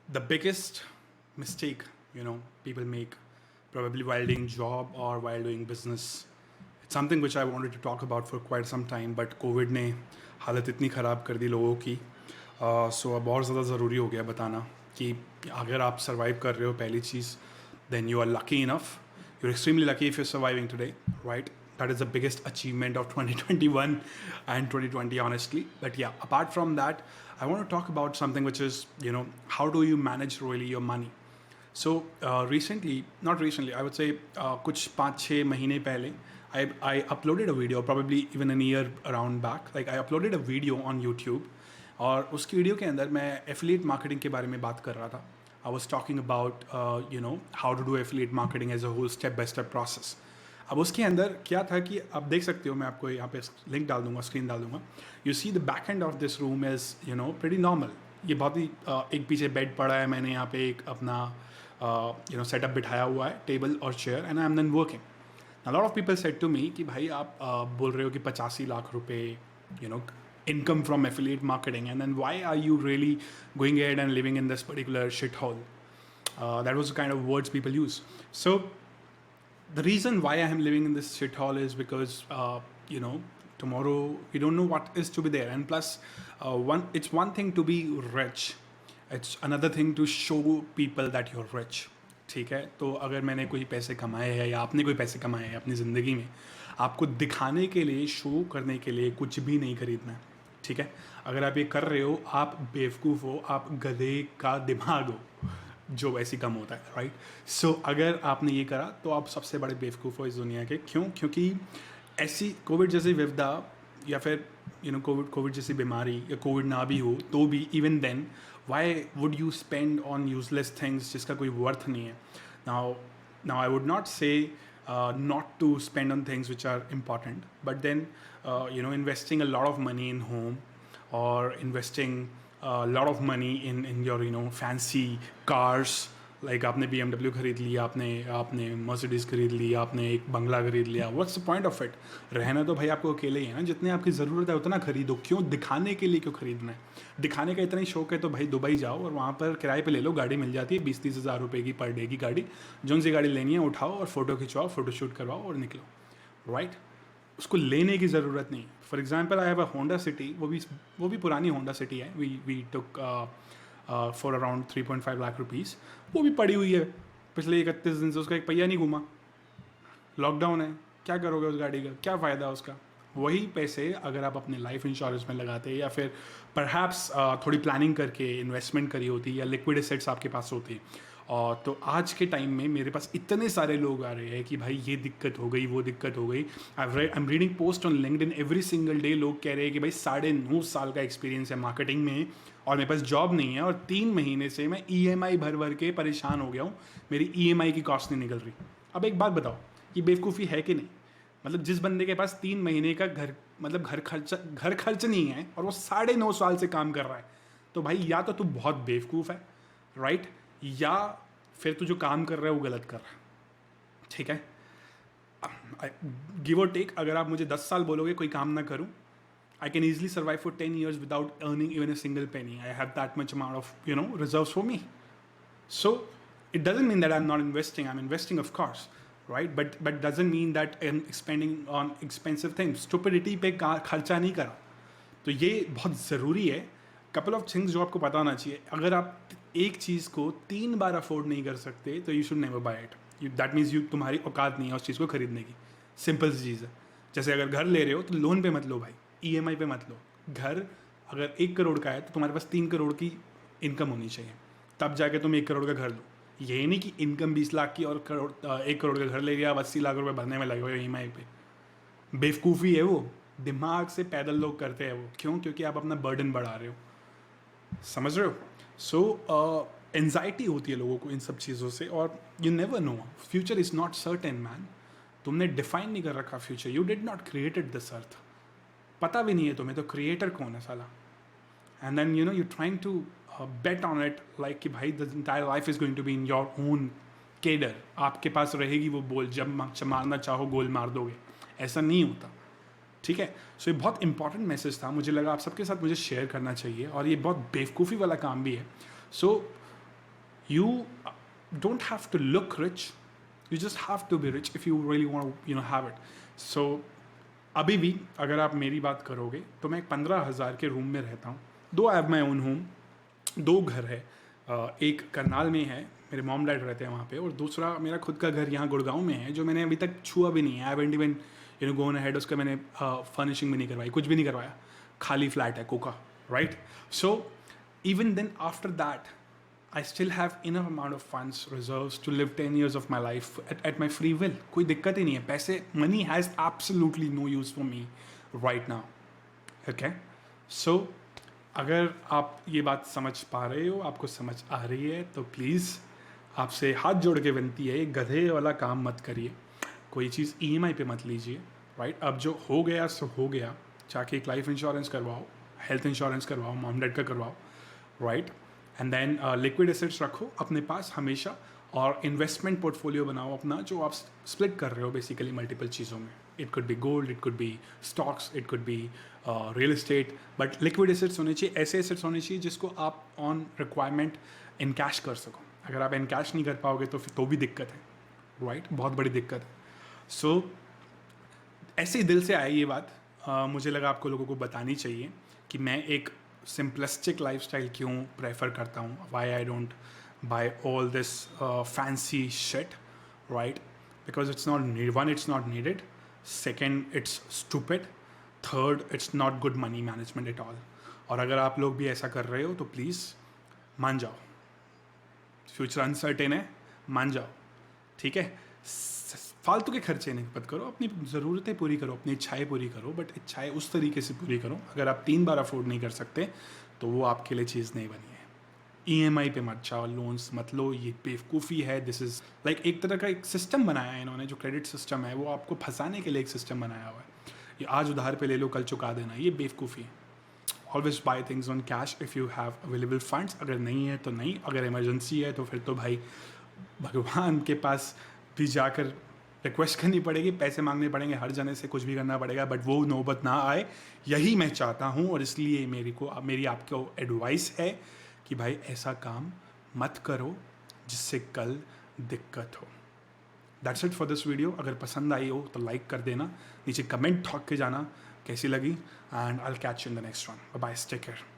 The biggest mistake, people make probably while doing job or while doing business. It's something which I wanted to talk about for quite some time, but Covid ने हालत इतनी ख़राब कर दी लोगों की. सो अब और ज़्यादा ज़रूरी हो गया बताना कि अगर आप सर्वाइव कर रहे हो, पहली चीज़, then you are lucky enough. You're extremely lucky if you're surviving today, right? That is the biggest achievement of 2021 and 2020, honestly. But yeah, apart from that, I want to talk about something which is, how do you manage really your money? So recently, not recently, I would say कुछ 5-6 महीने पहले, I uploaded a video, probably even a year around back. Like I uploaded a video on YouTube, और उसकी video के अंदर मैं affiliate marketing के बारे में बात कर रहा था. I was talking about how to do affiliate marketing as a whole step by step process. अब उसके अंदर क्या था कि आप देख सकते हो, मैं आपको यहाँ पे लिंक डाल दूंगा, स्क्रीन डाल दूंगा. You see the back end of this room is pretty normal. ये बहुत ही एक पीछे बेड पड़ा है, मैंने यहाँ पे एक अपना सेटअप बिठाया हुआ है, टेबल और chair, and I am then working. A lot of people said to me कि भाई आप बोल रहे हो कि 85 लाख रुपए income from affiliate marketing, and then why are you really going ahead and living in this particular shithole? That was the kind of words people use. So the reason why I am living in this shithole is because tomorrow we don't know what is to be there, and plus it's one thing to be rich, it's another thing to show people that you're rich. ठीक है, तो अगर मैंने कोई पैसे कमाए हैं या आपने कोई पैसे कमाए हैं अपनी ज़िंदगी में, आपको दिखाने के लिए, शो करने के लिए कुछ भी नहीं खरीदना है. ठीक है, अगर आप ये कर रहे हो, आप बेवकूफ़ हो, आप गधे का दिमाग हो जो वैसे कम होता है, राइट? सो अगर आपने ये करा तो आप सबसे बड़े बेवकूफ़ हो इस दुनिया के. क्यों? क्योंकि ऐसी कोविड जैसी विपदा, या फिर कोविड जैसी बीमारी, या कोविड ना भी हो तो भी, even then why would you spend on useless things जिसका कोई वर्थ नहीं है. Now I would not say not to spend on things which are important, but then investing a lot of money in home, or investing a lot of money in your fancy cars, like आपने BMW खरीद लिया, आपने Mercedes खरीद लिया, आपने एक बंगला खरीद लिया. What's the point of it? रहना तो भाई आपको अकेले ही है ना. जितने आपकी ज़रूरत है उतना खरीदो. क्यों? दिखाने के लिए क्यों खरीदना है? दिखाने का इतना ही शौक है तो भाई दुबई जाओ और वहाँ पर किराए पे ले लो, गाड़ी मिल जाती है 20-30 हज़ार रुपये की पर डे की गाड़ी. जोन सी गाड़ी लेनी है उठाओ और फोटो खिंचवाओ, फोटो शूट करवाओ और निकलो, राइट? उसको लेने की ज़रूरत नहीं. For example, I have a Honda City, वो भी पुरानी होंडा सिटी है. We took for around 3.5 lakh rupees. वो भी पड़ी हुई है पिछले 31 दिन से, उसका एक पहिया नहीं घूमा. लॉकडाउन है, क्या करोगे उस गाड़ी का? क्या फ़ायदा उसका? वही पैसे अगर आप अपने लाइफ इंश्योरेंस में लगाते, या फिर परहैप्स थोड़ी प्लानिंग करके इन्वेस्टमेंट करी होती, या लिक्विड एसेट्स आपके पास होती, और तो आज के टाइम में मेरे पास इतने सारे लोग आ रहे हैं कि भाई ये दिक्कत हो गई, वो दिक्कत हो गई. I am reading post on LinkedIn every single day. लोग कह रहे हैं कि भाई 9.5 साल का एक्सपीरियंस है मार्केटिंग में और मेरे पास जॉब नहीं है, और 3 महीने से मैं EMI भर के परेशान हो गया हूँ, मेरी EMI की कॉस्ट नहीं निकल रही. अब एक बात बताओ, ये बेवकूफ़ी है कि नहीं? मतलब जिस बंदे के पास 3 महीने का घर खर्च नहीं है और वो 9.5 साल से काम कर रहा है, तो भाई या तो तू बहुत बेवकूफ़ है, राइट? या फिर तू जो काम कर रहा है वो गलत कर रहा है. ठीक है, गिव और टेक. अगर आप मुझे 10 साल बोलोगे कोई काम ना करूं, I can easily survive for 10 years without earning even a single penny. I have that much amount of reserves for me. So it doesn't mean that I'm not investing. I'm investing, of course, right? But doesn't mean that I'm spending on expensive things. Stupidity पे खर्चा नहीं करा. तो ये बहुत ज़रूरी है. Couple of things जो आपको पता होना चाहिए. अगर आप एक चीज़ को 3 बार अफोर्ड नहीं कर सकते तो you should never buy it. That means तुम्हारी औकात नहीं है उस चीज़ को खरीदने की. सिंपल सी चीज़ है. जैसे अगर घर ले रहे हो तो लोन पे मत लो भाई, EMI पे मत लो. घर अगर 1 करोड़ का है तो तुम्हारे पास 3 करोड़ की इनकम होनी चाहिए, तब जाके तुम 1 करोड़ का घर लो. ये नहीं कि इनकम 20 लाख की और 1 करोड़ का घर ले लिया, 80 लाख रुपए भरने में लगे हुए EMI पे. बेवकूफ़ी है वो. दिमाग से पैदल लोग करते हैं वो. क्यों? क्योंकि आप अपना बर्डन बढ़ा रहे हो. समझ रहे हो? सो एंजाइटी होती है लोगों को इन सब चीज़ों से, और you never know. Future is not certain man. तुमने डिफाइन नहीं कर रखा future. You did not created this earth. पता भी नहीं है तुम्हें तो क्रिएटर कौन है साला. And then you trying to bet on it like कि भाई the entire life is going to be in your own cadre. आपके पास रहेगी वो बॉल, जब मारना चाहो गोल मार दोगे. ऐसा नहीं होता. ठीक है. सो ये बहुत इंपॉर्टेंट मैसेज था, मुझे लगा आप सबके साथ मुझे शेयर करना चाहिए, और ये बहुत बेवकूफ़ी वाला काम भी है. सो You don't have to look rich, you just have to be rich if you really want to have it. So अभी भी अगर आप मेरी बात करोगे तो मैं 15,000 के रूम में रहता हूँ. दो I have my own home, दो घर है. एक करनाल में है, मेरे मॉम डैड रहते हैं वहाँ पे, और दूसरा मेरा खुद का घर यहाँ गुड़गांव में है, जो मैंने अभी तक छुआ भी नहीं है. I haven't even gone ahead, उसका मैंने फर्निशिंग भी नहीं करवाई, कुछ भी नहीं करवाया, खाली फ्लैट है Coca, right. So even then after that I still have enough amount of funds reserves to live 10 years of my life at my free will. कोई दिक्कत ही नहीं है. पैसे, money has absolutely no use for me right now. Okay? So अगर आप ये बात समझ पा रहे हो, आपको समझ आ रही है, तो प्लीज़ आपसे हाथ जोड़ के विनती है, गधे वाला काम मत करिए. कोई चीज़ EMI पे मत लीजिए, राइट. अब जो हो गया सो हो गया. जाके एक लाइफ इंश्योरेंस करवाओ, हेल्थ इंश्योरेंस करवाओ, मॉम डैड का करवाओ, right. And then liquid assets रखो अपने पास हमेशा, और इन्वेस्टमेंट पोर्टफोलियो बनाओ अपना, जो आप स्प्लिट कर रहे हो बेसिकली मल्टीपल चीज़ों में. It could be gold, it could be stocks, it could be real estate, but liquid assets होने चाहिए. ऐसे एसेट्स होने चाहिए जिसको आप ऑन रिक्वायरमेंट इन कैश कर सको. अगर आप इन कैश नहीं कर पाओगे तो फिर तो भी दिक्कत है, राइट. बहुत बड़ी दिक्कत है. सो ऐसे ही दिल से आई ये बात. मुझे लगा आपको लोगों को बतानी चाहिए कि मैं एक सिंपलिस्टिक लाइफस्टाइल क्यों प्रेफर करता हूँ. Why I don't buy all this fancy shit, right. Because it's not one, it's not needed. Second, it's stupid. Third, it's not good money management at all. और अगर आप लोग भी ऐसा कर रहे हो तो प्लीज़ मान जाओ. फ्यूचर अनसर्टेन है, मान जाओ, ठीक है. फालतू के खर्चे नहीं मत करो, अपनी ज़रूरतें पूरी करो, अपनी इच्छाएं पूरी करो, बट इच्छाएं उस तरीके से पूरी करो. अगर आप 3 बार अफोर्ड नहीं कर सकते तो वो आपके लिए चीज़ नहीं बनी है. EMI पे मत जाओ, लोन्स मत लो, ये बेवकूफ़ी है. दिस इज़ लाइक एक तरह का एक सिस्टम बनाया है इन्होंने, जो क्रेडिट सिस्टम है वो आपको फंसाने के लिए एक सिस्टम बनाया हुआ है. ये आज उधार पे ले लो, कल चुका देना, ये बेवकूफ़ी है. Always buy things on cash if you have available funds. अगर नहीं है तो नहीं, अगर इमरजेंसी है तो फिर तो भाई भगवान के पास भी जाकर रिक्वेस्ट करनी पड़ेगी, पैसे मांगने पड़ेंगे, हर जने से कुछ भी करना पड़ेगा, बट वो नौबत ना आए, यही मैं चाहता हूँ. और इसलिए मेरी आपको एडवाइस है कि भाई ऐसा काम मत करो जिससे कल दिक्कत हो. That's it for this video. अगर पसंद आई हो तो लाइक कर देना, नीचे कमेंट ठोक के जाना कैसी लगी, and I will catch you in the next one. Bye, take care.